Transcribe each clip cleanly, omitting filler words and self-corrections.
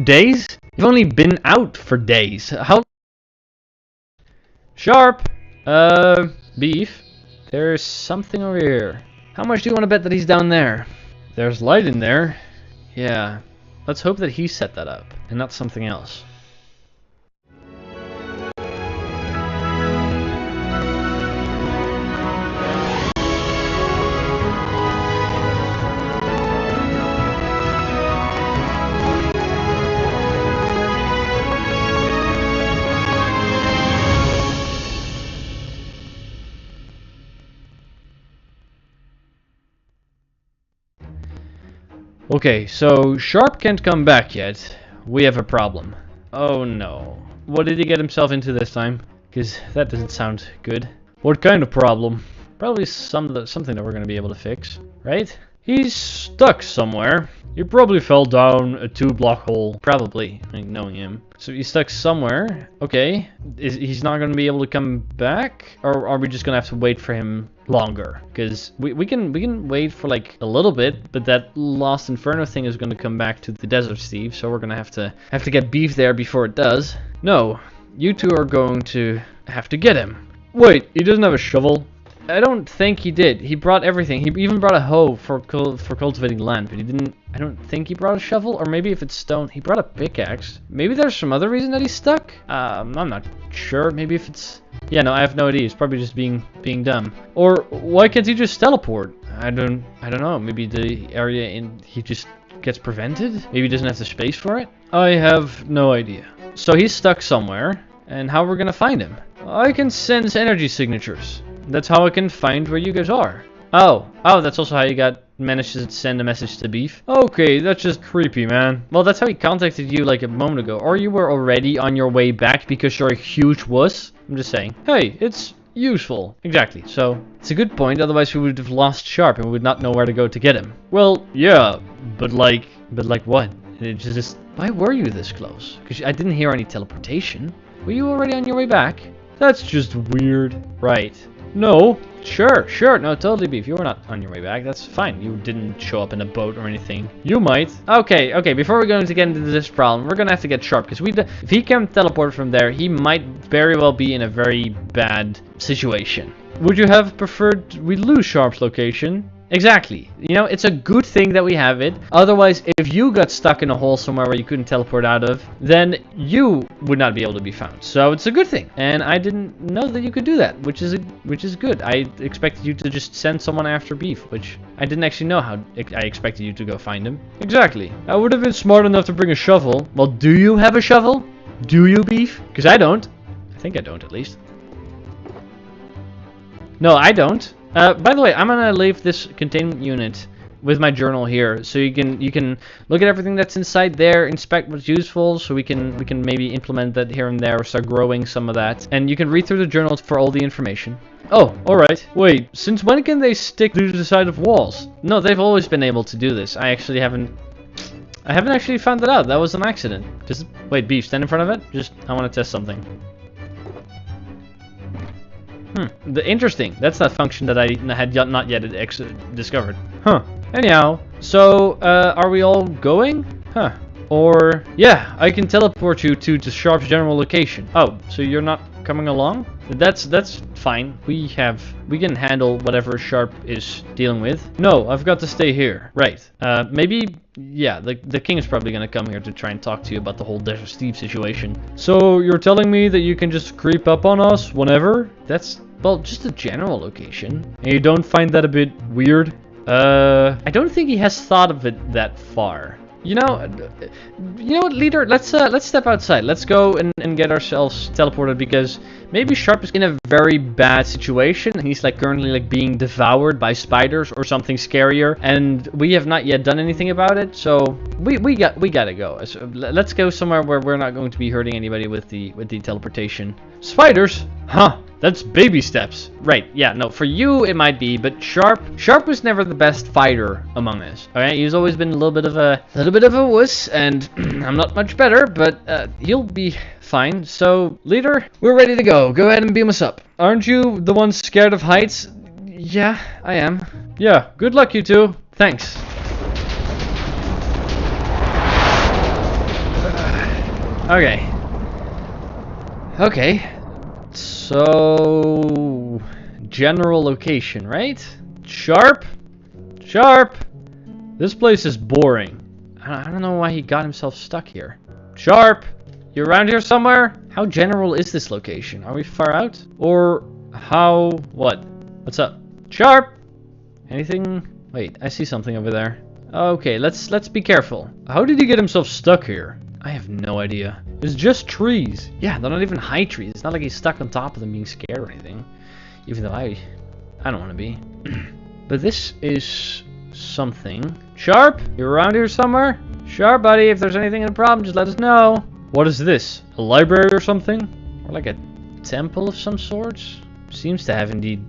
Days? You've only been out for days. How... Sharp! Beef? There's something over here. How much do you want to bet that he's down there? There's light in there. Yeah. Let's hope that he set that up, and not something else. Okay, so Sharp can't come back yet. We have a problem. Oh no. What did he get himself into this time? Because that doesn't sound good. What kind of problem? Probably something that we're going to be able to fix, right? He's stuck somewhere. He probably fell down a 2-block hole. Probably, knowing him. So he's stuck somewhere. Okay. He's not going to be able to come back? Or are we just going to have to wait for him longer? Because we can wait for like a little bit, but that Lost Inferno thing is going to come back to the Desert Steve, so we're going to have to get Beef there before it does. No, you two are going to have to get him. Wait, he doesn't have a shovel? I don't think he did. He brought everything. He even brought a hoe for cultivating land, but he didn't... I don't think he brought a shovel, or maybe if it's stone, he brought a pickaxe. Maybe there's some other reason that he's stuck? I'm not sure. Maybe if it's... Yeah, no, I have no idea. He's probably just being dumb. Or why can't he just teleport? I don't know. Maybe the area he just gets prevented? Maybe he doesn't have the space for it? I have no idea. So he's stuck somewhere, and how we're gonna find him? I can sense energy signatures. That's how I can find where you guys are. Oh, that's also how you managed to send a message to Beef. Okay, that's just creepy, man. Well, that's how he contacted you like a moment ago. Or you were already on your way back because you're a huge wuss. I'm just saying. Hey, it's useful. Exactly. So, it's a good point. Otherwise, we would have lost Sharp and we would not know where to go to get him. Well, yeah, but like what? It's just, why were you this close? Because I didn't hear any teleportation. Were you already on your way back? That's just weird. Right. No. Sure. No, totally, Beef. You were not on your way back. That's fine. You didn't show up in a boat or anything. You might. Okay. Before we're going to get into this problem, we're going to have to get Sharp. Because if he can teleport from there, he might very well be in a very bad situation. Would you have preferred we lose Sharp's location? Exactly. You know, it's a good thing that we have it. Otherwise, if you got stuck in a hole somewhere where you couldn't teleport out of, then you would not be able to be found. So it's a good thing. And I didn't know that you could do that, which is good. I expected you to just send someone after Beef, which I didn't actually know how I expected you to go find him. Exactly. I would have been smart enough to bring a shovel. Well, do you have a shovel? Do you, Beef? Because I don't. I think I don't, at least. No, I don't. By the way, I'm gonna leave this containment unit with my journal here, so you can look at everything that's inside there, inspect what's useful, so we can maybe implement that here and there, or start growing some of that, and you can read through the journal for all the information. Oh, all right. Wait, since when can they stick to the side of walls? No, they've always been able to do this. I haven't actually found that out. That was an accident. Just wait, Beef, stand in front of it. I want to test something. Interesting. That's that function that I had not yet discovered. Huh. Anyhow, so, are we all going? Huh. Or, yeah, I can teleport you to Sharp's general location. Oh, so you're not coming along? That's fine. We can handle whatever Sharp is dealing with. No, I've got to stay here. Right. Maybe, yeah, the king is probably gonna come here to try and talk to you about the whole Desert Steve situation. So, you're telling me that you can just creep up on us whenever? That's, well, just a general location. And you don't find that a bit weird? I don't think he has thought of it that far. You know what, leader? Let's step outside. Let's go and get ourselves teleported, because maybe Sharp is in a very bad situation and he's like currently like being devoured by spiders or something scarier, and we have not yet done anything about it. So we gotta go. So let's go somewhere where we're not going to be hurting anybody with the teleportation. Spiders? Huh. That's baby steps. Right, yeah, no, for you it might be, but Sharp was never the best fighter among us. Alright, he's always been a little bit of a wuss, and I'm not much better, but he'll be fine. So, leader, we're ready to go. Go ahead and beam us up. Aren't you the one scared of heights? Yeah, I am. Yeah, good luck, you two. Thanks. Okay. Okay. So... general location, right? Sharp? Sharp! This place is boring. I don't know why he got himself stuck here. Sharp! You around here somewhere? How general is this location? Are we far out? Or how... what? What's up? Sharp! Anything? Wait, I see something over there. Okay, let's be careful. How did he get himself stuck here? I have no idea. It's just trees. Yeah, they're not even high trees. It's not like he's stuck on top of them being scared or anything. Even though I don't want to be. But this is something. Sharp, you around here somewhere? Sharp, buddy, if there's anything in the problem, just let us know. What is this? A library or something? Or like a temple of some sorts? Seems to have indeed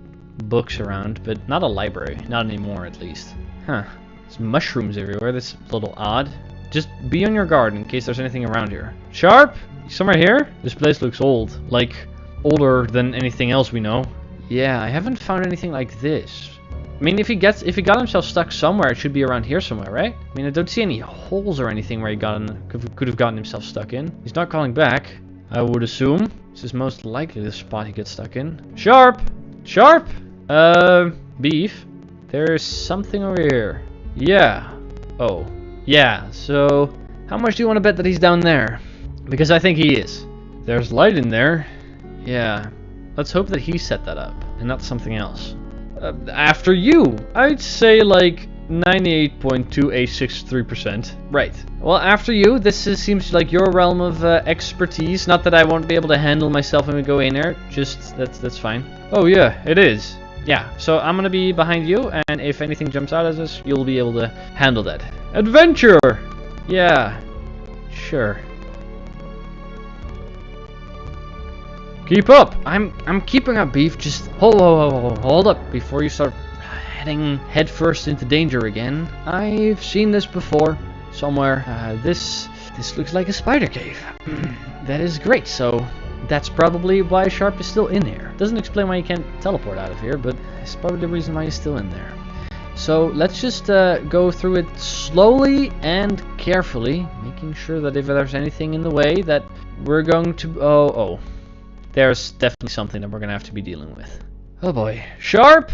books around, but not a library. Not anymore, at least. Huh. There's mushrooms everywhere. That's a little odd. Just be on your guard in case there's anything around here. Sharp? Somewhere here? This place looks old. Like, older than anything else we know. Yeah, I haven't found anything like this. I mean, if he got himself stuck somewhere, it should be around here somewhere, right? I mean, I don't see any holes or anything where he could have gotten himself stuck in. He's not calling back, I would assume. This is most likely the spot he gets stuck in. Sharp! Sharp! Beef. There's something over here. Yeah. Oh. Yeah, so how much do you want to bet that he's down there? Because I think he is. There's light in there. Yeah. Let's hope that he set that up and not something else. After you, I'd say like 98.2863%. Right. Well, after you, seems like your realm of expertise. Not that I won't be able to handle myself when we go in there. Just that's fine. Oh yeah, it is. Yeah. So I'm gonna be behind you, and if anything jumps out at us, you'll be able to handle that. Adventure. Yeah. Sure. Keep up! I'm keeping up, Beef. Just hold up before you start heading headfirst into danger again. I've seen this before somewhere. This looks like a spider cave. That is great. So that's probably why Sharp is still in here. Doesn't explain why he can't teleport out of here, but it's probably the reason why he's still in there. So let's just go through it slowly and carefully, making sure that if there's anything in the way that we're going to... Oh. There's definitely something that we're going to have to be dealing with. Oh boy. Sharp!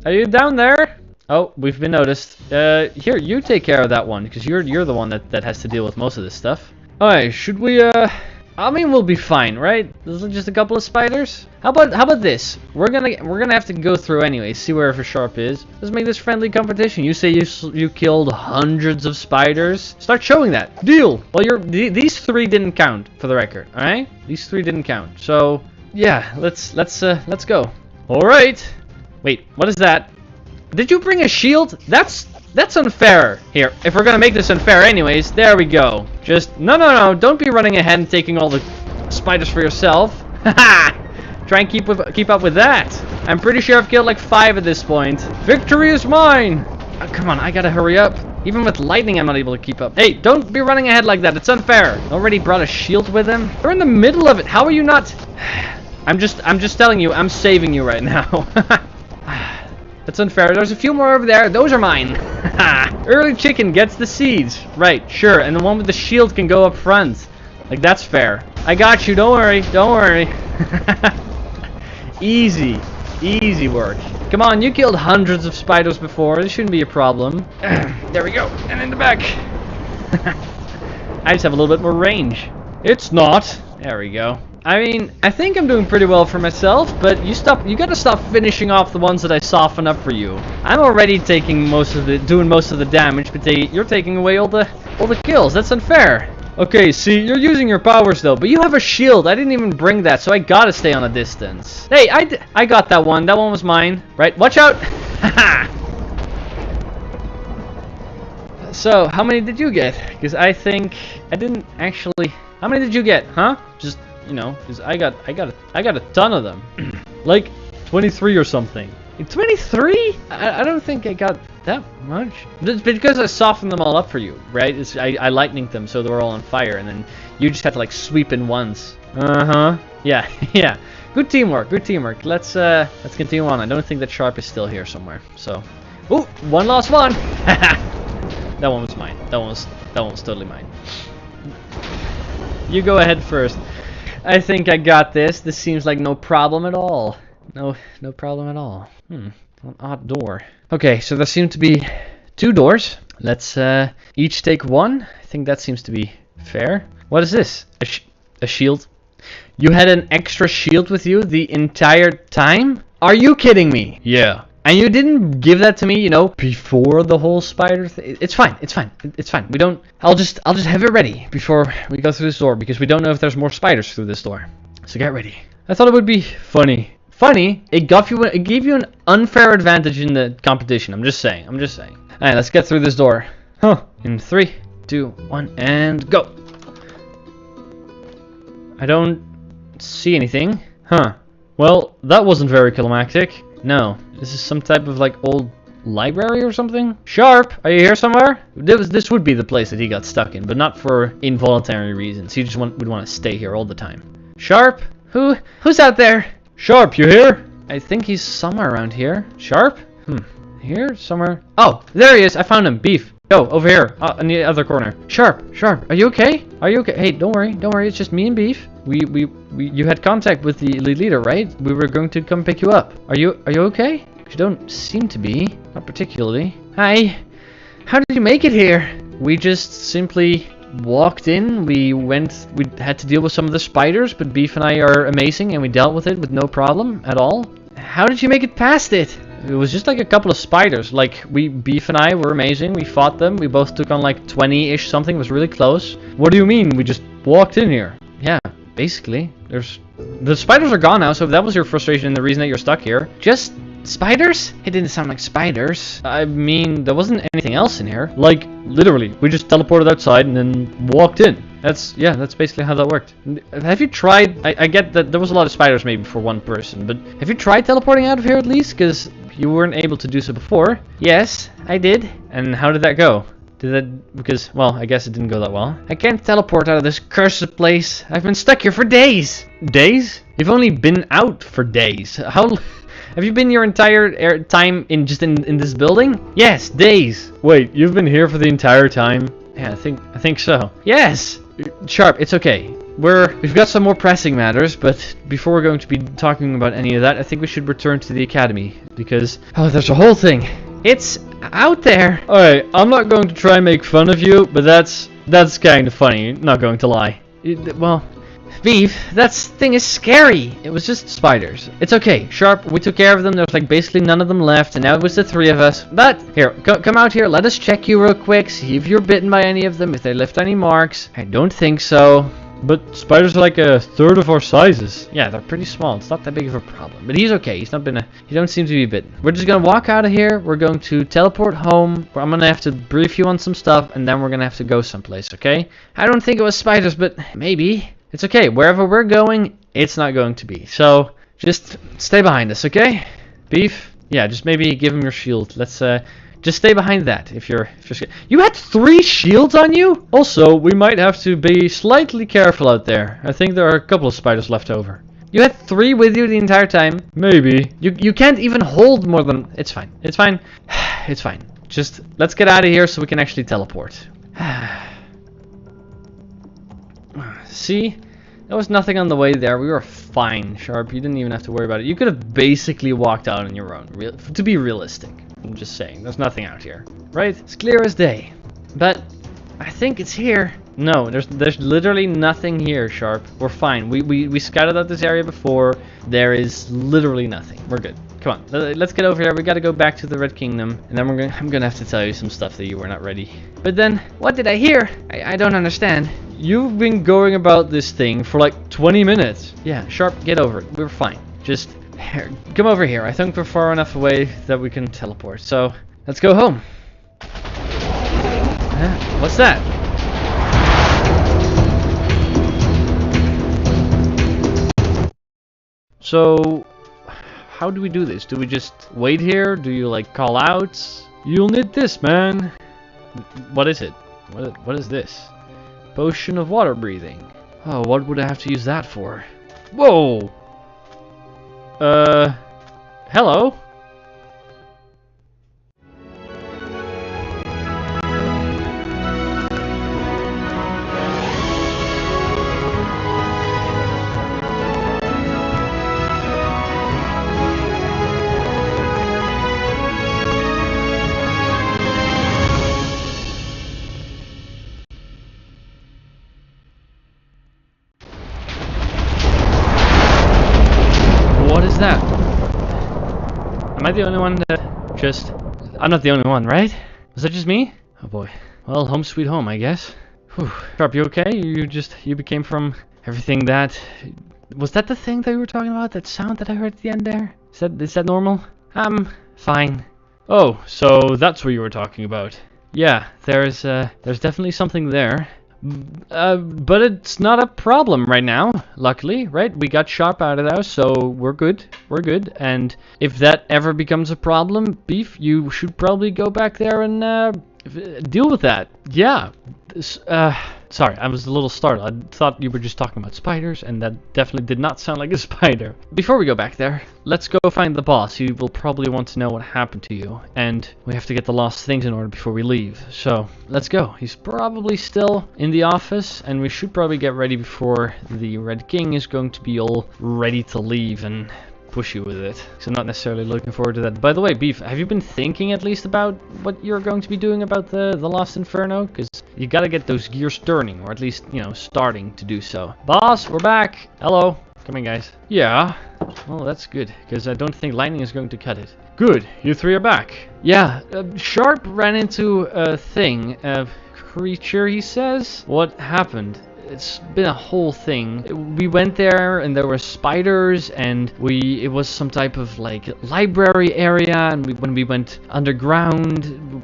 Are you down there? Oh, we've been noticed. Here, you take care of that one, because you're the one that has to deal with most of this stuff. Alright, should we, I mean, we'll be fine, right? There's just a couple of spiders. How about this? We're gonna have to go through anyway, see wherever Sharp is. Let's make this friendly competition. You say you killed hundreds of spiders. Start showing that. Deal. Well, these three didn't count for the record. All right, these three didn't count. So yeah, let's go. All right. Wait, what is that? Did you bring a shield? That's unfair. Here, if we're gonna make this unfair anyways, there we go. Just no, don't be running ahead and taking all the spiders for yourself. Haha. Try and keep up with that. I'm pretty sure I've killed like 5 at this point. Victory is mine. Oh, come on, I gotta hurry up. Even with lightning, I'm not able to keep up. Hey, don't be running ahead like that. It's unfair. Already brought a shield with him. They're in the middle of it. How are you not? I'm just telling you. I'm saving you right now. That's unfair. There's a few more over there. Those are mine. Early chicken gets the seeds. Right, sure. And the one with the shield can go up front. Like, that's fair. I got you. Don't worry. Don't worry. Easy. Easy work. Come on, you killed hundreds of spiders before. This shouldn't be a problem. There we go. And in the back. I just have a little bit more range. It's not. There we go. I mean, I think I'm doing pretty well for myself, but you gotta stop finishing off the ones that I soften up for you. I'm already doing most of the damage, but you're taking away all the kills. That's unfair. Okay, see, you're using your powers though, but you have a shield. I didn't even bring that, so I gotta stay on a distance. Hey, I got that one. That one was mine. Right, watch out. Haha. So, how many did you get? Because I think I didn't actually. How many did you get? Huh? Just, you know, because I got a ton of them. Like 23 or something. 23? I don't think I got that much. It's because I softened them all up for you, right? I lightninged them so they were all on fire, and then you just had to like sweep in once. Yeah, yeah. Good teamwork. Good teamwork. Let's continue on. I don't think that Sharp is still here somewhere. So, ooh, one last one. That one was mine. That one was totally mine. You go ahead first. I think I got this. This seems like no problem at all. No problem at all. An odd door. Okay, so there seem to be 2 doors. Let's each take one. I think that seems to be fair. What is this? A shield? You had an extra shield with you the entire time? Are you kidding me? Yeah. And you didn't give that to me, you know, before the whole spider thing? It's fine. We don't... I'll just have it ready before we go through this door, because we don't know if there's more spiders through this door. So get ready. I thought it would be funny. Funny? It gave you an unfair advantage in the competition. I'm just saying. Alright, let's get through this door. Huh. In 3, 2, 1, and go. I don't see anything. Huh. Well, that wasn't very climactic. No. This is some type of, like, old library or something? Sharp, are you here somewhere? This would be the place that he got stuck in, but not for involuntary reasons. He just would want to stay here all the time. Sharp? Who's out there? Sharp, you here? I think he's somewhere around here. Sharp? Here? Somewhere? Oh, there he is. I found him. Beef. Go, over here. In the other corner. Sharp, are you okay? Are you okay? Hey, don't worry. It's just me and Beef. You had contact with the leader, right? We were going to come pick you up. Are you okay? You don't seem to be. Not particularly. Hi. How did you make it here? We just simply walked in. We had to deal with some of the spiders, but Beef and I are amazing, and we dealt with it with no problem at all. How did you make it past it? It was just like a couple of spiders. Like, Beef and I were amazing. We fought them. We both took on like 20-ish something. It was really close. What do you mean? We just walked in here? Yeah, basically. The spiders are gone now, so if that was your frustration and the reason that you're stuck here. Just spiders? It didn't sound like spiders. I mean, there wasn't anything else in here. Like, literally, we just teleported outside and then walked in. That's basically how that worked. Have you tried... I get that there was a lot of spiders maybe for one person, but have you tried teleporting out of here at least? Because you weren't able to do so before. Yes, I did. And how did that go? Because, well, I guess it didn't go that well. I can't teleport out of this cursed place. I've been stuck here for days. Days? You've only been out for days. How... Have you been your entire time in this building? Yes, days. Wait, you've been here for the entire time? Yeah, I think so. Yes. Sharp, it's okay. We've got some more pressing matters, but before we're going to be talking about any of that, I think we should return to the academy, because there's a whole thing. It's out there. Alright, I'm not going to try and make fun of you, but that's kind of funny, not going to lie. Well, Beef, that thing is scary. It was just spiders. It's okay, Sharp, we took care of them. There's like basically none of them left, and now it was the 3 of us. But, here, come out here, let us check you real quick, see if you're bitten by any of them, if they left any marks. I don't think so. But spiders are like 1/3 of our sizes. Yeah, they're pretty small. It's not that big of a problem. But he's okay. He don't seem to be bitten. We're just gonna walk out of here. We're going to teleport home. I'm gonna have to brief you on some stuff, and then we're gonna have to go someplace, okay? I don't think it was spiders, but maybe. It's okay. Wherever we're going, it's not going to be. So, just stay behind us, okay? Beef? Yeah, just maybe give him your shield. Let's, just stay behind that if you're scared. You had 3 shields on you? Also, we might have to be slightly careful out there. I think there are a couple of spiders left over. You had 3 with you the entire time? Maybe. You can't even hold more than... It's fine. It's fine. It's fine. Just, let's get out of here so we can actually teleport. See? There was nothing on the way there. We were fine, Sharp. You didn't even have to worry about it. You could have basically walked out on your own, to be realistic. I'm just saying, there's nothing out here, right? It's clear as day. But I think it's here. No, there's literally nothing here, Sharp. We're fine. We scouted out this area before. There is literally nothing. We're good. Come on, let's get over here. We gotta go back to the Red Kingdom, and then I'm gonna have to tell you some stuff that you were not ready. But then, what did I hear? I don't understand. You've been going about this thing for like 20 minutes. Yeah, Sharp, get over it. We're fine. Just here, come over here. I think we're far enough away that we can teleport. So, let's go home. What's that? So, how do we do this? Do we just wait here? Do you like call out? You'll need this, man. What is it? What is this? Potion of water breathing. Oh, what would I have to use that for? Whoa! Hello? I the only one that just... I'm not the only one, right? Was that just me? Oh boy. Well, home sweet home, I guess. Whew. Sharp, you okay? You became from everything that... Was that the thing that you were talking about? That sound that I heard at the end there? Is that normal? Fine. Oh, so that's what you were talking about. Yeah, there's definitely something there. But it's not a problem right now, luckily, right? We got Sharp out of the house, so we're good. We're good. And if that ever becomes a problem, Beef, you should probably go back there and deal with that. Yeah. Sorry, I was a little startled. I thought you were just talking about spiders, and that definitely did not sound like a spider. Before we go back there, let's go find the boss. He will probably want to know what happened to you, and we have to get the lost things in order before we leave. So, let's go. He's probably still in the office, and we should probably get ready before the Red King is going to be all ready to leave and push you with it. So I'm not necessarily looking forward to that. By the way, Beef, have you been thinking at least about what you're going to be doing about the Lost Inferno? Because you gotta get those gears turning, or at least, you know, starting to do so. Boss, we're back. Hello. Come in, guys. Yeah. Well, that's good, because I don't think lightning is going to cut it. Good. You three are back. Yeah. Sharp ran into a thing. A creature, he says. What happened? It's been a whole thing. We went there and there were spiders, and it was some type of like library area, and when we went underground,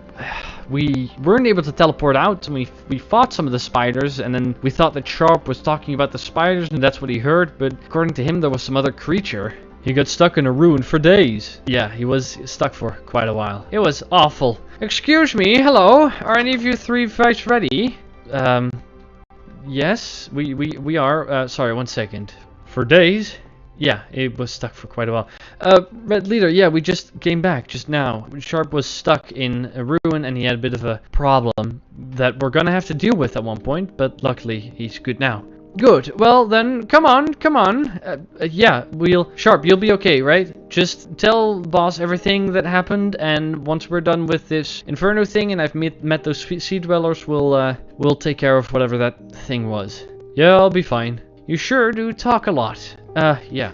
we weren't able to teleport out, and we fought some of the spiders, and then we thought that Sharp was talking about the spiders and that's what he heard, but according to him there was some other creature. He got stuck in a ruin for days. Yeah, he was stuck for quite a while. It was awful. Excuse me, hello, are any of you three guys ready? Yes, we are. Sorry, 1 second. For days? Yeah, it was stuck for quite a while. Red Leader, yeah, we just came back just now. Sharp was stuck in a ruin, and he had a bit of a problem that we're gonna have to deal with at one point, but luckily he's good now. Good. Well then, come on. Yeah, Sharp, you'll be okay, right? Just tell boss everything that happened, and once we're done with this Inferno thing, and I've met those sea dwellers, we'll take care of whatever that thing was. Yeah, I'll be fine. You sure do talk a lot. Yeah,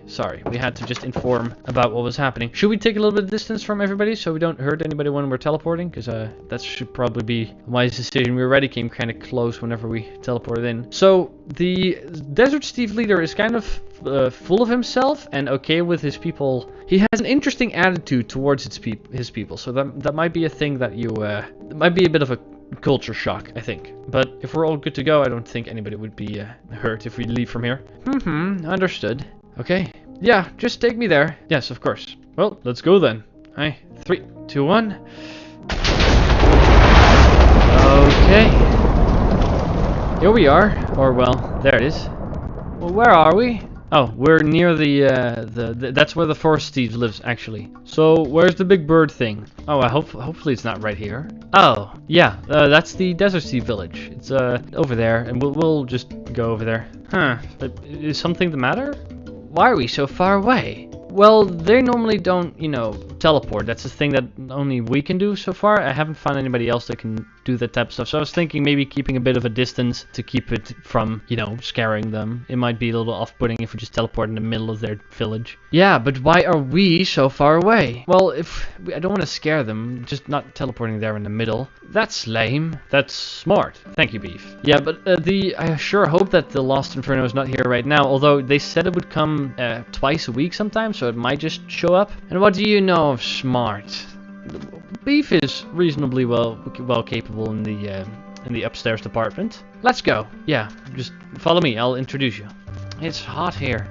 sorry, we had to just inform about what was happening. Should we take a little bit of distance from everybody so we don't hurt anybody when we're teleporting? Because that should probably be a wise decision. We already came kind of close whenever we teleported in. So the Desert Steve leader is kind of full of himself and okay with his people. He has an interesting attitude towards his people, so that might be a thing that might be a bit of a culture shock, I think. But if we're all good to go, I don't think anybody would be hurt if we leave from here. Understood. Okay. Yeah, just take me there. Yes, of course. Well, let's go then. Hi. 3, 2, 1. Okay. Here we are. Or, well, there it is. Well, where are we? Oh, we're near the that's where the Forest Steve lives, actually. So, where's the big bird thing? Oh, hopefully it's not right here. Oh, yeah, that's the Desert Steve village. It's over there, and we'll just go over there. Huh? But is something the matter? Why are we so far away? Well, they normally don't, you know, teleport. That's a thing that only we can do so far. I haven't found anybody else that can do that type of stuff. So I was thinking maybe keeping a bit of a distance to keep it from, you know, scaring them. It might be a little off-putting if we just teleport in the middle of their village. Yeah, but why are we so far away? Well, I don't want to scare them, just not teleporting there in the middle. That's lame. That's smart. Thank you, Beef. Yeah, but I sure hope that the Lost Inferno is not here right now, although they said it would come twice a week sometimes, so it might just show up. And what do you know of smart? Beef is reasonably well capable in the upstairs department. Let's go. Yeah, just follow me. I'll introduce you. It's hot here.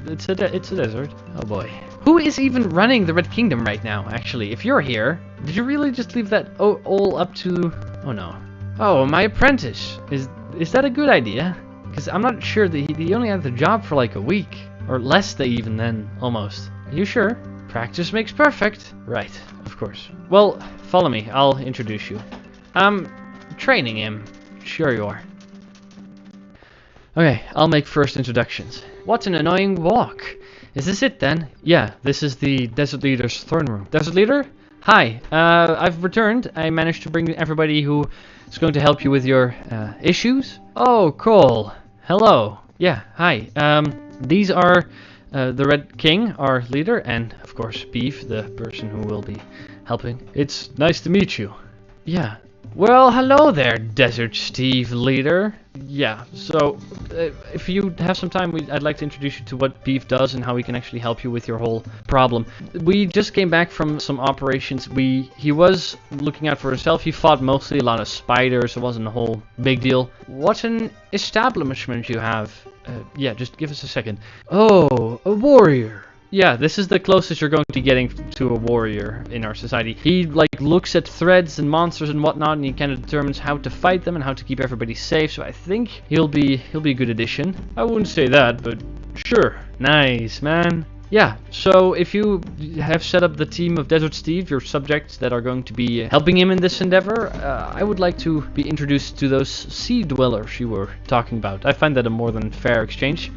It's a desert. Oh boy. Who is even running the Red Kingdom right now? Actually, if you're here, did you really just leave that all up to? Oh no. Oh, my apprentice. Is that a good idea? Because I'm not sure that he only had the job for like a week or less than even then, almost. Are you sure? Practice makes perfect. Right, of course. Well, follow me. I'll introduce you. I'm training him. Sure you are. Okay, I'll make first introductions. What an annoying walk. Is this it then? Yeah, this is the Desert Leader's throne room. Desert Leader? Hi, I've returned. I managed to bring everybody who is going to help you with your issues. Oh, cool. Hello. Yeah, hi. These are the Red King, our leader, and of course Beef, the person who will be helping. It's nice to meet you. Yeah. Well, hello there, Desert Steve leader. Yeah, so if you have some time, I'd like to introduce you to what Beef does and how he can actually help you with your whole problem. We just came back from some operations. He was looking out for himself. He fought mostly a lot of spiders. It wasn't a whole big deal. What an establishment you have. Yeah, just give us a second. Oh, a warrior. Yeah, this is the closest you're going to be getting to a warrior in our society. He like looks at threats and monsters and whatnot, and he kind of determines how to fight them and how to keep everybody safe. So I think he'll be a good addition. I wouldn't say that, but sure. Nice, man. Yeah, so if you have set up the team of Desert Steve, your subjects that are going to be helping him in this endeavor, I would like to be introduced to those sea dwellers you were talking about. I find that a more than fair exchange.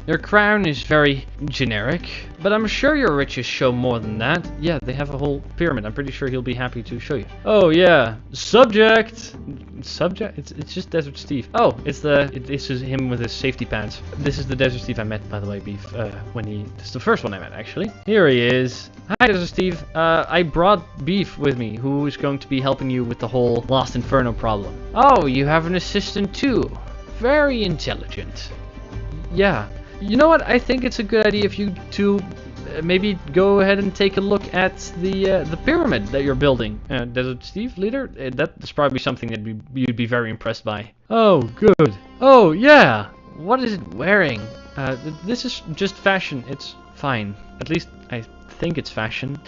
Their crown is very generic, but I'm sure your riches show more than that. Yeah, they have a whole pyramid. I'm pretty sure he'll be happy to show you. Oh yeah, subject. It's just Desert Steve. Oh, this is him with his safety pants. This is the Desert Steve I met, by the way, Beef. This is the first one I met actually. Here he is. Hi, Desert Steve. I brought Beef with me, who is going to be helping you with the whole Lost Inferno problem. Oh, you have an assistant too. Very intelligent. Yeah. You know what? I think it's a good idea if you two maybe go ahead and take a look at the pyramid that you're building. Desert Steve, leader? That's probably something that you'd be very impressed by. Oh, good. Oh, yeah. What is it wearing? This is just fashion. It's fine. At least I think it's fashion.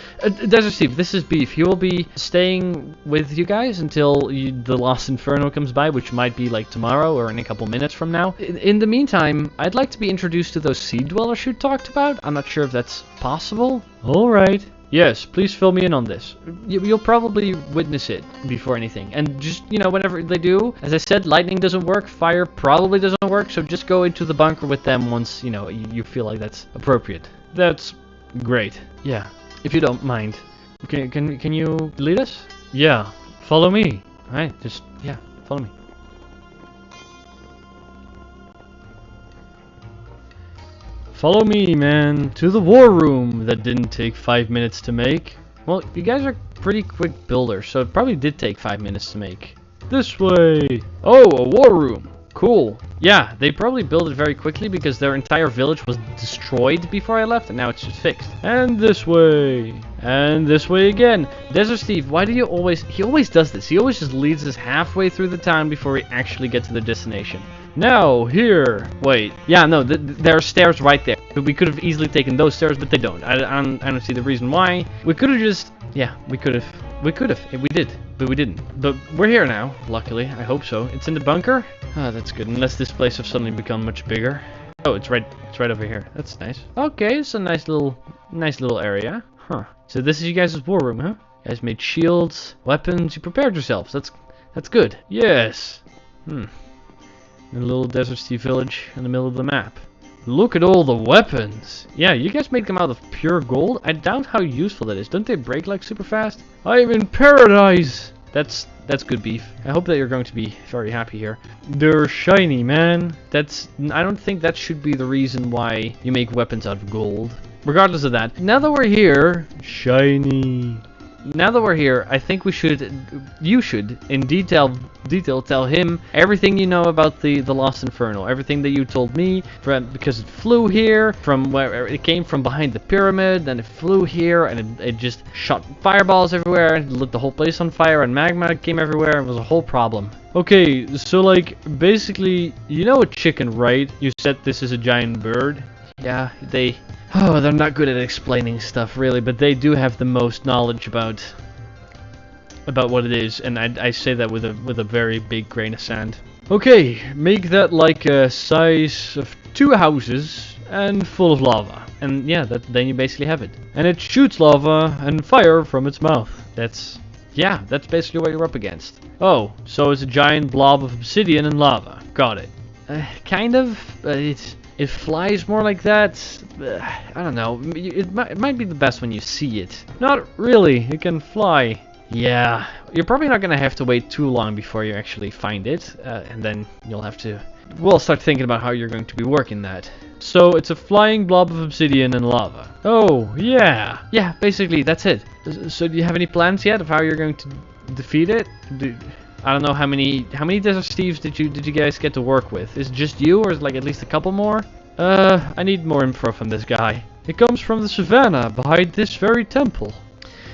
Desert Steve, this is Beef. He will be staying with you guys until the Lost Inferno comes by, which might be like tomorrow or in a couple minutes from now. In the meantime, I'd like to be introduced to those sea dwellers you talked about. I'm not sure if that's possible. Alright. Yes, please fill me in on this. You'll probably witness it before anything. And just, whenever they do, as I said, lightning doesn't work, fire probably doesn't work, so just go into the bunker with them once, you feel like that's appropriate. That's great. Yeah, if you don't mind. Can you lead us? Yeah, follow me. Alright, yeah, follow me. Follow me, man, to the war room that didn't take 5 minutes to make. Well, you guys are pretty quick builders, so it probably did take 5 minutes to make. This way. Oh, a war room. Cool. Yeah, they probably built it very quickly because their entire village was destroyed before I left, and now it's just fixed. And this way. And this way again. Desert Steve, why do you always... He always does this. He always just leads us halfway through the town before we actually get to the destination. Now, here. Wait. Yeah, no, there are stairs right there. We could have easily taken those stairs, but they don't. I don't see the reason why. We could have just... Yeah, we could have. We could have. We did, but we didn't. But we're here now, luckily. I hope so. It's in the bunker? Ah, that's good. Unless this place has suddenly become much bigger. Oh, it's right over here. That's nice. Okay, it's a nice little area. Huh. So this is you guys' war room, huh? You guys made shields, weapons. You prepared yourselves. That's good. Yes. In a little Desert Steve village in the middle of the map. Look at all the weapons. Yeah, you guys make them out of pure gold. I doubt how useful that is. Don't they break like super fast? I'm in paradise. That's good, Beef. I hope that you're going to be very happy here. They're shiny, man. I don't think that should be the reason why you make weapons out of gold. Regardless of that, now that we're here, shiny. Now that we're here, I think you should, in detail tell him everything you know about the Lost Inferno. Everything that you told me, because it flew here, from where it came from behind the pyramid, then it flew here, and it just shot fireballs everywhere, and lit the whole place on fire, and magma came everywhere, and it was a whole problem. Okay, so like, basically, you know a chicken, right? You said this is a giant bird? Yeah, they're not good at explaining stuff, really, but they do have the most knowledge about what it is, and I say that with a very big grain of sand. Okay, make that like a size of 2 houses and full of lava, and yeah, then you basically have it. And it shoots lava and fire from its mouth. That's basically what you're up against. Oh, so it's a giant blob of obsidian and lava. Got it. Kind of, but it flies more like that. I don't know. It might be the best when you see it. Not really. It can fly. Yeah. You're probably not going to have to wait too long before you actually find it. And then you'll have to we'll start thinking about how you're going to be working that. So it's a flying blob of obsidian and lava. Oh, yeah. Yeah, basically, that's it. So do you have any plans yet of how you're going to defeat it? I don't know how many Desert Steves did you guys get to work with? Is it just you, or is it like at least a couple more? I need more info from this guy. It comes from the savannah behind this very temple.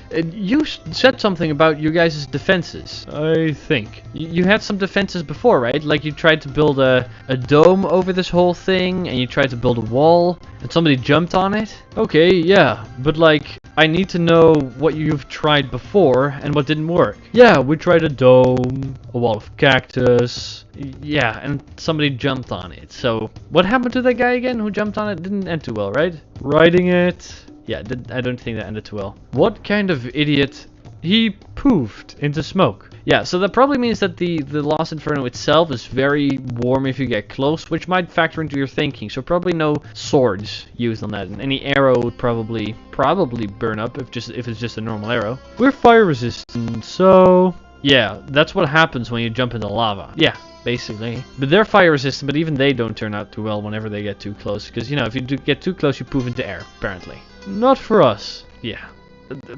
You said something about you guys' defenses, I think. You had some defenses before, right? Like you tried to build a dome over this whole thing, and you tried to build a wall, and somebody jumped on it? Okay, yeah, but like, I need to know what you've tried before, and what didn't work. Yeah, we tried a dome, a wall of cactus, yeah, and somebody jumped on it. So, what happened to that guy again who jumped on it? Didn't end too well, right? Riding it... Yeah, I don't think that ended too well. What kind of idiot? He poofed into smoke. Yeah, so that probably means that the Lost Inferno itself is very warm if you get close, which might factor into your thinking. So probably no swords used on that, and any arrow would probably burn up if it's just a normal arrow. We're fire resistant, so yeah, that's what happens when you jump into lava. Yeah. Basically. But they're fire resistant, but even they don't turn out too well whenever they get too close. Because, you know, if you get too close, you poof into air, apparently. Not for us. Yeah.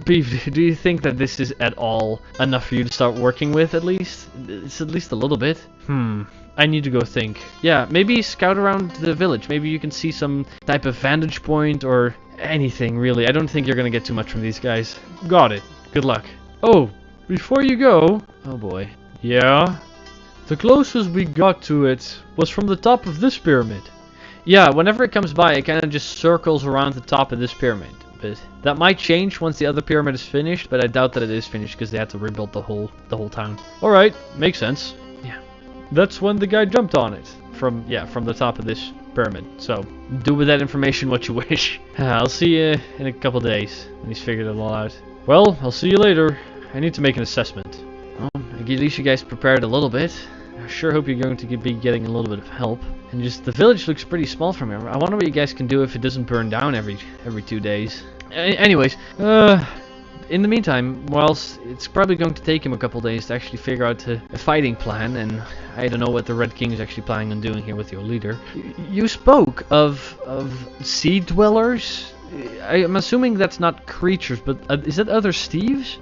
Beef, do you think that this is at all enough for you to start working with, at least? It's at least a little bit. I need to go think. Yeah, maybe scout around the village. Maybe you can see some type of vantage point or anything, really. I don't think you're going to get too much from these guys. Got it. Good luck. Oh, before you go... Oh, boy. Yeah? The closest we got to it was from the top of this pyramid. Yeah, whenever it comes by, it kind of just circles around the top of this pyramid. But that might change once the other pyramid is finished, but I doubt that it is finished because they had to rebuild the whole town. Alright, makes sense. Yeah. That's when the guy jumped on it. From the top of this pyramid. So, do with that information what you wish. I'll see you in a couple days when he's figured it all out. Well, I'll see you later. I need to make an assessment. Well, at least you guys prepared a little bit. I sure hope you're going to be getting a little bit of help. And just, the village looks pretty small from here. I wonder what you guys can do if it doesn't burn down every 2 days. Anyways, in the meantime, whilst it's probably going to take him a couple days to actually figure out a fighting plan, and I don't know what the Red King is actually planning on doing here with your leader. You spoke of sea dwellers? I'm assuming that's not creatures, but is that other Steves?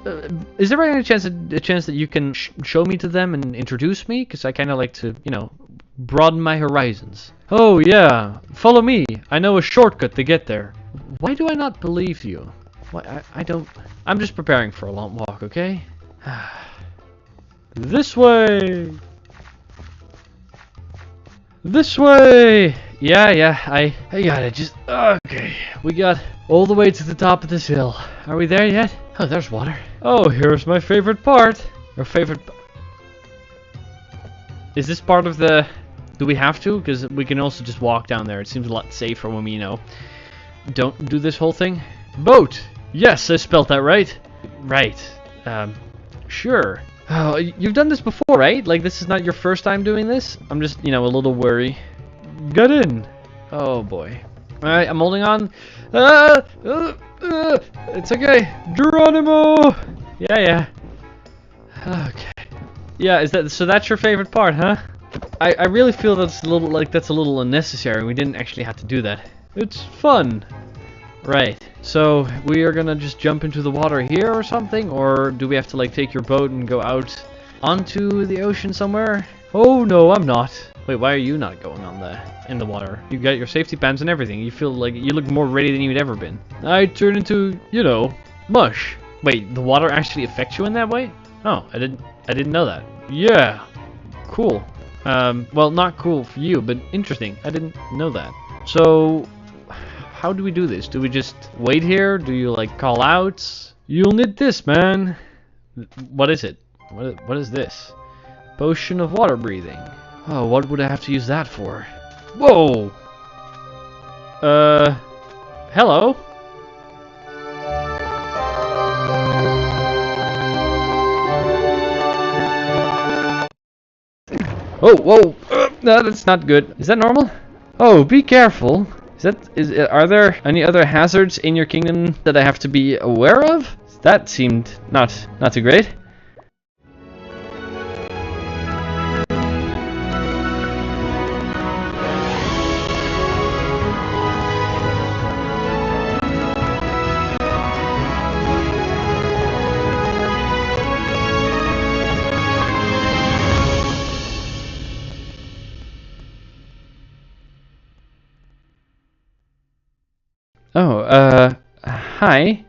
Is there any chance that you can show me to them and introduce me? Because I kind of like to, you know, broaden my horizons. Oh yeah, follow me. I know a shortcut to get there. Why do I not believe you? Why, I don't... I'm just preparing for a long walk, okay? This way! This way! Yeah, I got it. Just... Okay. We got all the way to the top of this hill. Are we there yet? Oh, there's water. Oh, here's my favorite part. Your favorite... Is this part of the... Do we have to? Because we can also just walk down there. It seems a lot safer when we, you know, don't do this whole thing. Boat! Yes, I spelled that right. Right. Sure. Oh, you've done this before, right? Like, this is not your first time doing this? I'm just, you know, a little worried. Get in. Oh, boy. Alright, I'm holding on. It's okay. Geronimo! Yeah. Okay. Yeah, so that's your favorite part, huh? I really feel that's a little unnecessary. We didn't actually have to do that. It's fun. Right. So we are gonna just jump into the water here or something, or do we have to like take your boat and go out onto the ocean somewhere? Oh no, I'm not. Wait, why are you not going on in the water? You got your safety pants and everything. You feel like you look more ready than you'd ever been. I turn into, you know, mush. Wait, the water actually affects you in that way? Oh, I didn't know that. Yeah. Cool. Well, not cool for you, but interesting. I didn't know that. So, how do we do this? Do we just wait here? Do you, like, call out? You'll need this, man. What is it? What is this? Potion of water breathing. Oh, what would I have to use that for? Whoa! Hello? Oh, whoa! No, that's not good. Is that normal? Oh, be careful. Are there any other hazards in your kingdom that I have to be aware of? That seemed not too great. Oh, hi.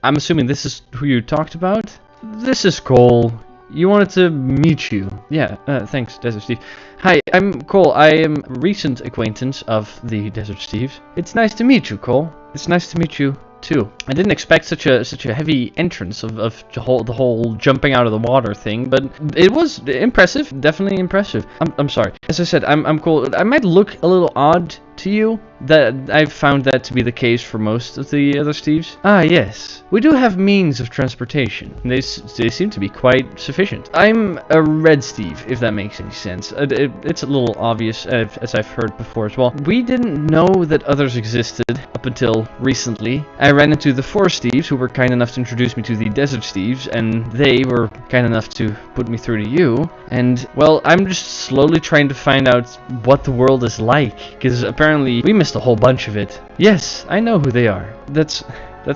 I'm assuming this is who you talked about? This is Cole. You wanted to meet you. Yeah, thanks, Desert Steve. Hi, I'm Cole. I am a recent acquaintance of the Desert Steves. It's nice to meet you, Cole. It's nice to meet you too. I didn't expect such a heavy entrance of the whole jumping out of the water thing, but it was impressive, definitely impressive. I'm sorry. As I said, I'm Cole. I might look a little odd to you. That I've found that to be the case for most of the other Steves. Ah, yes. We do have means of transportation. They seem to be quite sufficient. I'm a red Steve, if that makes any sense. It's a little obvious, as I've heard before as well. We didn't know that others existed up until recently. I ran into the four Steves, who were kind enough to introduce me to the Desert Steves, and they were kind enough to put me through to you. And, well, I'm just slowly trying to find out what the world is like, because apparently we missed a whole bunch of it. Yes, I know who they are. That's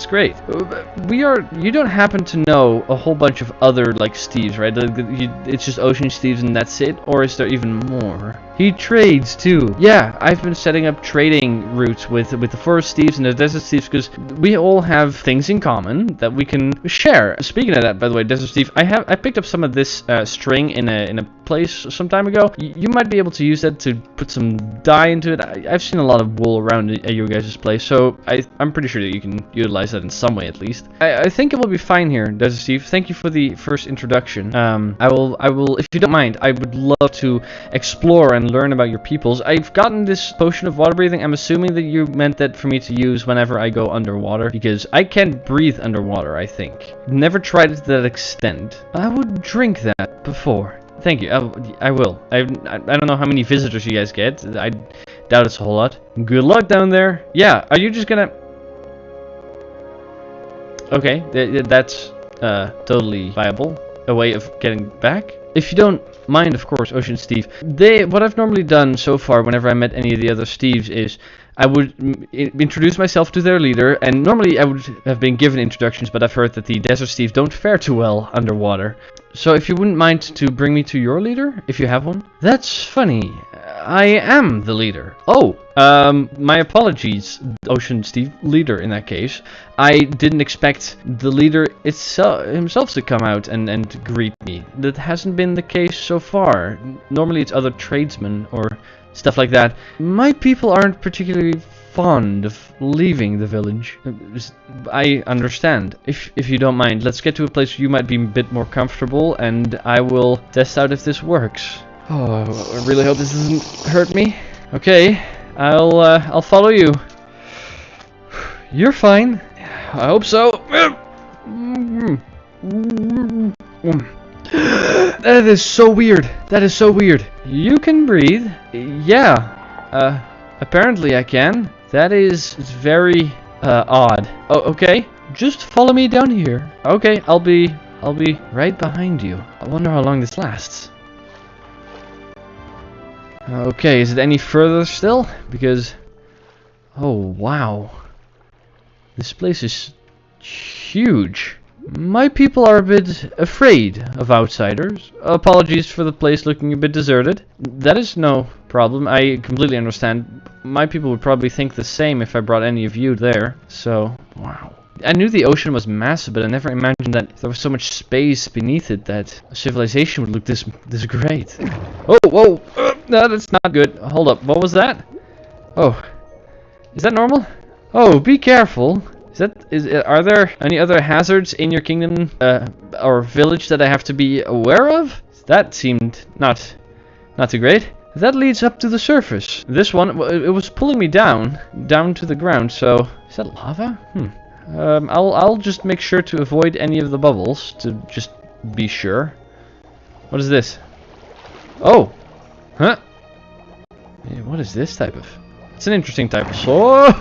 great. You don't happen to know a whole bunch of other, like, Steves, right? It's just Ocean Steves and that's it? Or is there even more? He trades, too. Yeah, I've been setting up trading routes with the Forest Steves and the Desert Steves because we all have things in common that we can share. Speaking of that, by the way, Desert Steve, I picked up some of this string in a place some time ago. You might be able to use that to put some dye into it. I've seen a lot of wool around at your guys' place, so I'm pretty sure that you can utilize that in some way at least. I think it will be fine here, Desert Steve. Thank you for the first introduction. I will, if you don't mind, I would love to explore and learn about your peoples. I've gotten this potion of water breathing. I'm assuming that you meant that for me to use whenever I go underwater, because I can't breathe underwater, I think. Never tried it to that extent. I would drink that before. Thank you. I will. I don't know how many visitors you guys get. I doubt it's a whole lot. Good luck down there. Yeah, are you just gonna... Okay, that's totally viable. A way of getting back. If you don't mind, of course, Ocean Steve. What I've normally done so far whenever I met any of the other Steves is I would introduce myself to their leader, and normally I would have been given introductions, but I've heard that the Desert Steves don't fare too well underwater. So if you wouldn't mind to bring me to your leader, if you have one. That's funny. I am the leader. Oh, my apologies, Ocean Steve, leader in that case. I didn't expect the leader himself to come out and greet me. That hasn't been the case so far. Normally it's other tradesmen or stuff like that. My people aren't particularly fond of leaving the village. I understand. If you don't mind, let's get to a place where you might be a bit more comfortable, and I will test out if this works. Oh, I really hope this doesn't hurt me. Okay, I'll follow you. You're fine. I hope so. That is so weird. That is so weird. You can breathe. Yeah. Apparently I can. That is very odd. Oh, okay. Just follow me down here. Okay, I'll be right behind you. I wonder how long this lasts. Okay, is it any further still? Because, oh wow, this place is huge. My people are a bit afraid of outsiders. Apologies for the place looking a bit deserted. That is no problem. I completely understand. My people would probably think the same if I brought any of you there. So, wow. I knew the ocean was massive, but I never imagined that there was so much space beneath it that civilization would look this great. Oh, whoa! No, that's not good. Hold up. What was that? Oh, is that normal? Oh, be careful. Are there any other hazards in your kingdom or village that I have to be aware of? That seemed not too great. That leads up to the surface. This one, it was pulling me down to the ground. So is that lava? I'll just make sure to avoid any of the bubbles to just be sure. What is this? Oh, huh? What is this type of? It's an interesting type of soil.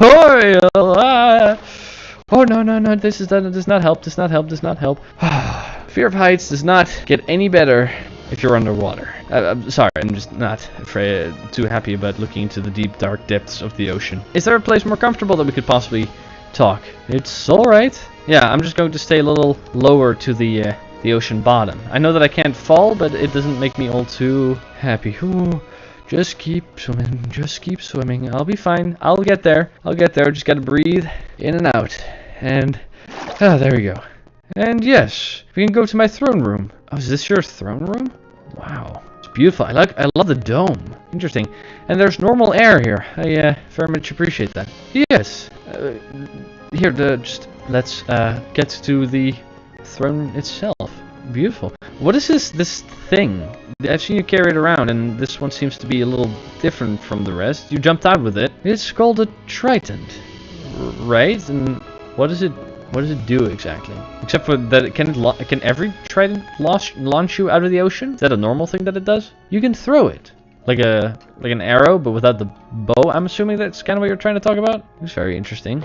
Oh no! This does not help. Does not help. Fear of heights does not get any better if you're underwater. I'm sorry, I'm just not too happy about looking into the deep, dark depths of the ocean. Is there a place more comfortable that we could possibly talk? It's all right. Yeah, I'm just going to stay a little lower to the ocean bottom. I know that I can't fall, but it doesn't make me all too happy. Ooh. Just keep swimming. Just keep swimming. I'll be fine. I'll get there. I'll get there. Just gotta breathe in and out. And there we go. And yes, we can go to my throne room. Oh, is this your throne room? Wow, it's beautiful. I love the dome. Interesting. And there's normal air here. I very much appreciate that. Yes. Here, let's get to the throne itself. Beautiful. What is this thing? I've seen you carry it around, and this one seems to be a little different from the rest. You jumped out with it. It's called a trident, right? And what does it do exactly? Except for that, can every trident launch you out of the ocean? Is that a normal thing that it does? You can throw it like an arrow, but without the bow. I'm assuming that's kind of what you're trying to talk about. It's very interesting.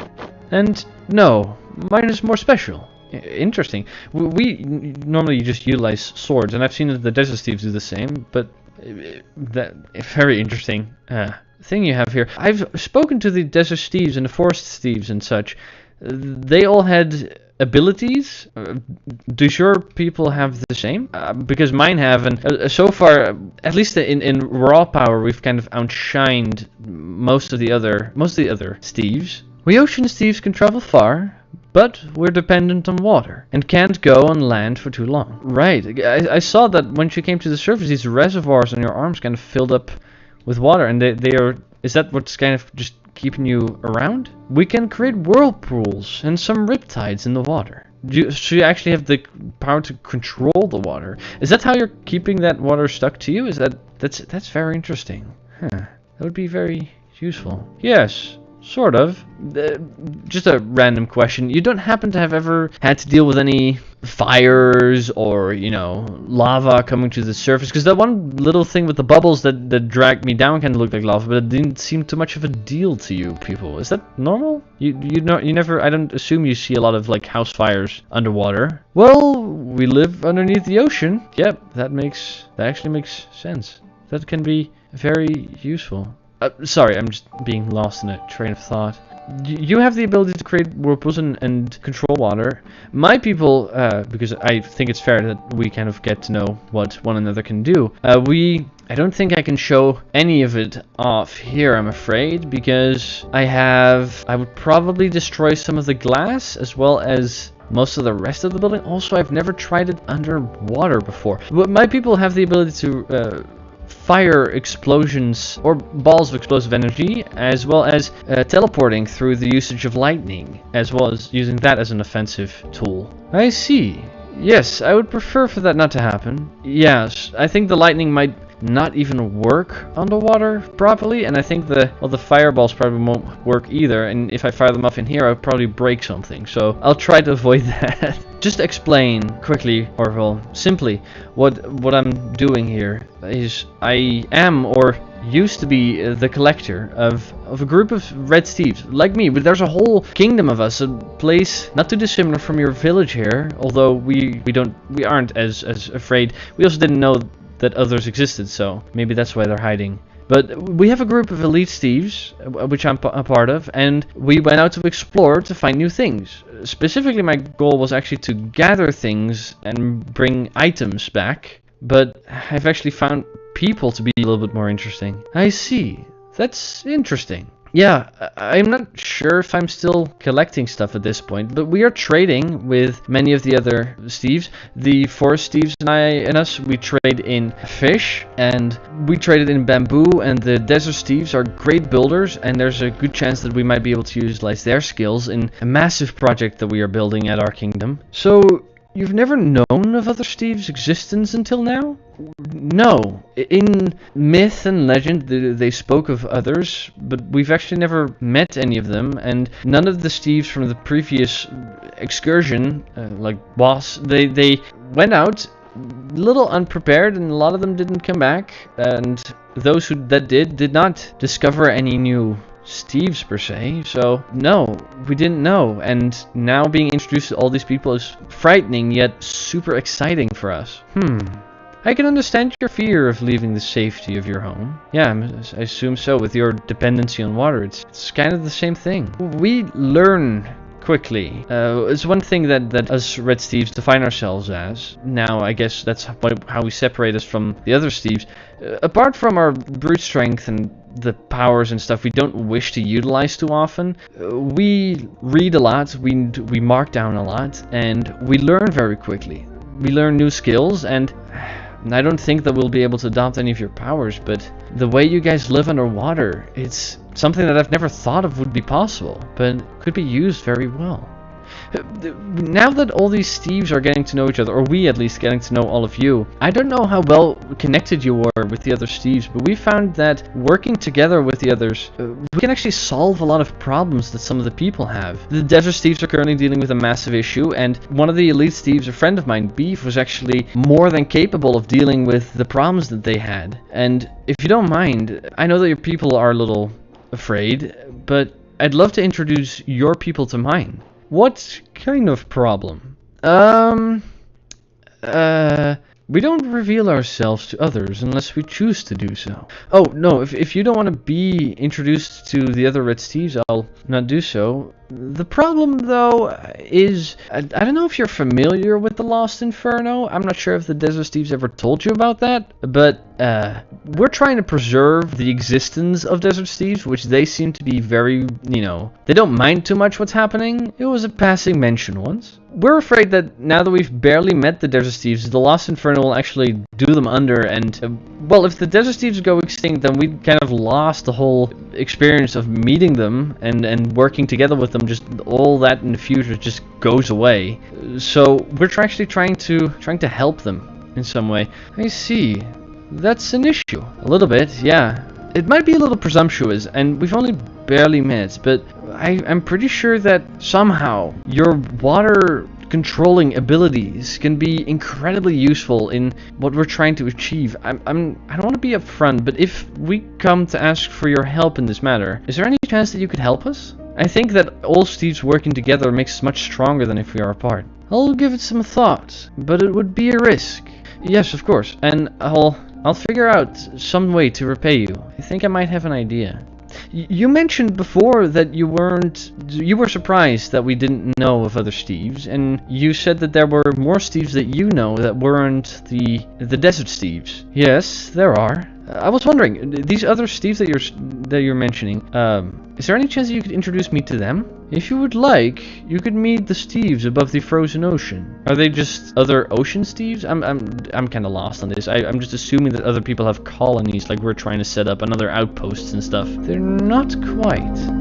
And no, mine is more special. Interesting. We normally just utilize swords, and I've seen the Desert Thieves do the same, but that very interesting thing you have here. I've spoken to the Desert Thieves and the Forest Thieves and such. They all had abilities. Do your people have the same? Because mine have, and so far, at least in raw power, we've kind of outshined most of the other Thieves. We ocean Thieves can travel far, but we're dependent on water and can't go on land for too long. Right. I saw that when you came to the surface, these reservoirs on your arms kind of filled up with water, and they are. Is that what's kind of just keeping you around? We can create whirlpools and some riptides in the water. So you actually have the power to control the water. Is that how you're keeping that water stuck to you? That's very interesting. Huh. That would be very useful. Yes. Sort of. Just a random question. You don't happen to have ever had to deal with any fires or, lava coming to the surface? Because that one little thing with the bubbles that dragged me down kind of looked like lava, but it didn't seem too much of a deal to you people. Is that normal? You never, I don't assume you see a lot of like house fires underwater. Well, we live underneath the ocean. Yep, that actually makes sense. That can be very useful. Sorry, I'm just being lost in a train of thought. You have the ability to create whirlpools and control water. My people, because I think it's fair that we kind of get to know what one another can do. I don't think I can show any of it off here, I'm afraid, because I would probably destroy some of the glass as well as most of the rest of the building. Also, I've never tried it underwater before. But my people have the ability to fire explosions or balls of explosive energy, as well as teleporting through the usage of lightning, as well as using that as an offensive tool. I see. Yes, I would prefer for that not to happen. Yes, I think the lightning might not even work underwater properly, and I think the fireballs probably won't work either, and if I fire them off in here, I'll probably break something, so I'll try to avoid that. Just explain quickly, or well, simply, what I'm doing here is I am, or used to be, the collector of a group of red thieves, like me, but there's a whole kingdom of us, a place not too dissimilar from your village here, although we aren't as afraid. We also didn't know that others existed, so maybe that's why they're hiding. But we have a group of elite thieves, which I'm a part of, and we went out to explore to find new things. Specifically, my goal was actually to gather things and bring items back, but I've actually found people to be a little bit more interesting. I see. That's interesting. Yeah, I'm not sure if I'm still collecting stuff at this point, but we are trading with many of the other thieves. The forest thieves and us, we trade in fish, and we traded in bamboo, and the desert thieves are great builders, and there's a good chance that we might be able to utilize their skills in a massive project that we are building at our kingdom. So, you've never known of other thieves' existence until now? No. In myth and legend, they spoke of others, but we've actually never met any of them, and none of the thieves from the previous excursion, like boss, they went out a little unprepared, and a lot of them didn't come back, and those that did not discover any new thieves per se, so no, we didn't know, and now being introduced to all these people is frightening yet super exciting for us. I can understand your fear of leaving the safety of your home. Yeah, I assume so. With your dependency on water, it's kind of the same thing. We learn quickly. It's one thing that us Red Steves define ourselves as. Now, I guess that's how we separate us from the other Steves. Apart from our brute strength and the powers and stuff we don't wish to utilize too often, we read a lot, we mark down a lot, and we learn very quickly. We learn new skills, and I don't think that we'll be able to adopt any of your powers, but the way you guys live underwater, it's something that I've never thought of would be possible, but could be used very well. Now that all these Steves are getting to know each other, or we at least getting to know all of you, I don't know how well connected you are with the other Steves, but we found that working together with the others, we can actually solve a lot of problems that some of the people have. The Desert Steves are currently dealing with a massive issue, and one of the Elite Steves, a friend of mine, Beef, was actually more than capable of dealing with the problems that they had. And if you don't mind, I know that your people are a little afraid, but I'd love to introduce your people to mine. What kind of problem? We don't reveal ourselves to others unless we choose to do so. Oh, no, if you don't want to be introduced to the other Red Steves, I'll not do so. The problem, though, is... I don't know if you're familiar with the Lost Inferno. I'm not sure if the Desert Steves ever told you about that, but we're trying to preserve the existence of Desert Steves, which they seem to be very, they don't mind too much what's happening. It was a passing mention once. We're afraid that now that we've barely met the Desert Steves, the Lost Inferno will actually do them under, and, well, if the Desert Steves go extinct, then we kind of lost the whole experience of meeting them and working together with them. Just all that in the future just goes away. So we're actually trying to help them in some way. I see. That's an issue. A little bit, yeah. It might be a little presumptuous, and we've only barely met, but I'm pretty sure that somehow your water controlling abilities can be incredibly useful in what we're trying to achieve. I don't want to be upfront, but if we come to ask for your help in this matter, is there any chance that you could help us? I think that all Steves working together makes us much stronger than if we are apart. I'll give it some thought, but it would be a risk. Yes, of course, and I'll figure out some way to repay you. I think I might have an idea. You mentioned before that you were surprised that we didn't know of other Steves, and you said that there were more Steves that you know that weren't the Desert Steves. Yes, there are. I was wondering, these other Steves that you're mentioning, is there any chance that you could introduce me to them? If you would like, you could meet the Steves above the frozen ocean. Are they just other ocean Steves? I'm kind of lost on this. I'm just assuming that other people have colonies, like we're trying to set up another outposts and stuff. They're not quite.